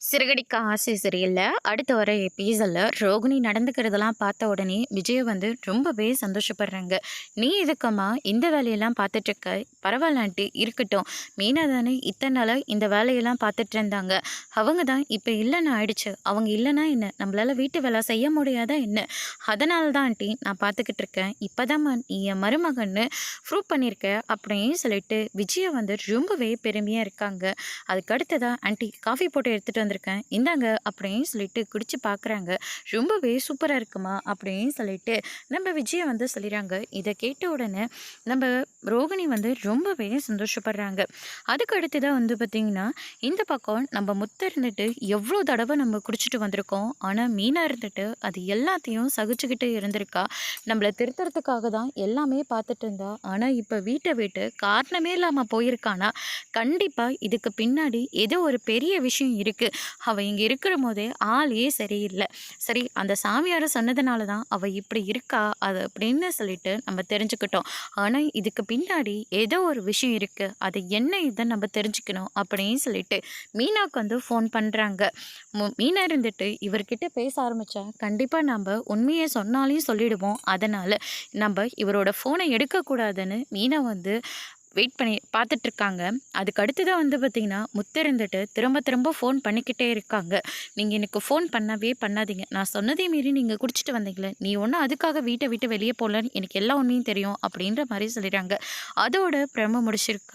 சிறகடிக்க ஆசை சரியில்ல. அடுத்து வர எபிசோட்ல ரோகிணி நடந்துக்கிறதெல்லாம் பார்த்த உடனே விஜய் வந்து ரொம்பவே சந்தோஷப்படுறாங்க. "நீ எதுக்கும்மா இந்த வேலையெல்லாம் பார்த்துட்ருக்க? பரவாயில்ல ஆண்டி இருக்கட்டும். மீனா தானே இத்தனை நாளா இந்த வேலையெல்லாம் பார்த்துட்டு இருந்தாங்க. அவங்க தான் இப்போ இல்லைன்னு ஆயிடுச்சு. அவங்க இல்லைன்னா என்ன? நம்மளால வீட்டு வேலை செய்ய முடியாதா என்ன? அதனால தான் ஆண்டி நான் பார்த்துக்கிட்டு இருக்கேன். இப்போதாம்மா நீ என் மருமகன்னு ப்ரூவ் பண்ணியிருக்க" அப்படின்னு சொல்லிட்டு விஜயை வந்து ரொம்பவே பெருமையாக இருக்காங்க. அதுக்கு அடுத்ததா ஆண்டி காஃபி போட்டு எடுத்துகிட்டு வந்திருக்கேன் இந்தாங்க அப்படின்னு சொல்லிட்டு குடிச்சு பார்க்குறாங்க. ரொம்பவே சூப்பராக இருக்குமா அப்படின்னு சொல்லிட்டு நம்ம விஜயை வந்து சொல்லிடுறாங்க. இதை கேட்ட உடனே நம்ம ரோகிணி வந்து ரொம்பவே சந்தோஷப்படுறாங்க. அதுக்கு அடுத்ததாக வந்து பார்த்திங்கன்னா இந்த பக்கம் நம்ம முத்த இருந்துட்டு எவ்வளோ தடவை நம்ம குடிச்சிட்டு வந்திருக்கோம். ஆனால் மீனா இருந்துட்டு அது எல்லாத்தையும் சகிச்சுக்கிட்டு இருந்திருக்கா. நம்மளை திருத்துறதுக்காக தான் எல்லாமே பார்த்துட்டு இருந்தா. ஆனால் இப்போ வீட்டை விட்டு காரணமே இல்லாமல் போயிருக்கானா கண்டிப்பாக இதுக்கு பின்னாடி ஏதோ ஒரு பெரிய விஷயம் இருக்குது. அவள் இங்கே இருக்கிற போதே ஆளே சரியில்லை. சரி அந்த சாமியார் சொன்னதுனால தான் அவள் இப்படி இருக்கா அது அப்படின்னு சொல்லிட்டு நம்ம தெரிஞ்சுக்கிட்டோம். ஆனால் இதுக்கு பின்னாடி ஏதோ ஒரு விஷயம் இருக்குது. அது என்ன இதை நம்ம தெரிஞ்சுக்கணும் அப்படின்னு சொல்லிட்டு மீனாவுக்கு வந்து ஃபோன் பண்ணுறாங்க. மீனா இருந்துட்டு இவர்கிட்ட பேச ஆரம்பித்தா கண்டிப்பாக நம்ம உண்மையை சொன்னாலையும் சொல்லிடுவோம். அதனால் நம்ம இவரோட ஃபோனை எடுக்கக்கூடாதுன்னு மீனா வந்து வெயிட் பண்ணி பார்த்துட்ருக்காங்க. அதுக்கு அடுத்ததாக வந்து பார்த்திங்கன்னா முத்து இருந்துட்டு திரும்ப திரும்ப ஃபோன் பண்ணிக்கிட்டே இருக்காங்க. "நீங்கள் எனக்கு ஃபோன் பண்ணவே பண்ணாதீங்க. நான் சொன்னதே மீறி நீங்கள் குடிச்சிட்டு வந்தீங்களே, நீ ஒன்றும் அதுக்காக வீட்டை விட்டு வெளியே போகலன்னு எனக்கு எல்லா உண்மையும் தெரியும்" அப்படின்ற மாதிரி சொல்லிடுறாங்க. அதோட பிரம முடிச்சிருக்காங்க.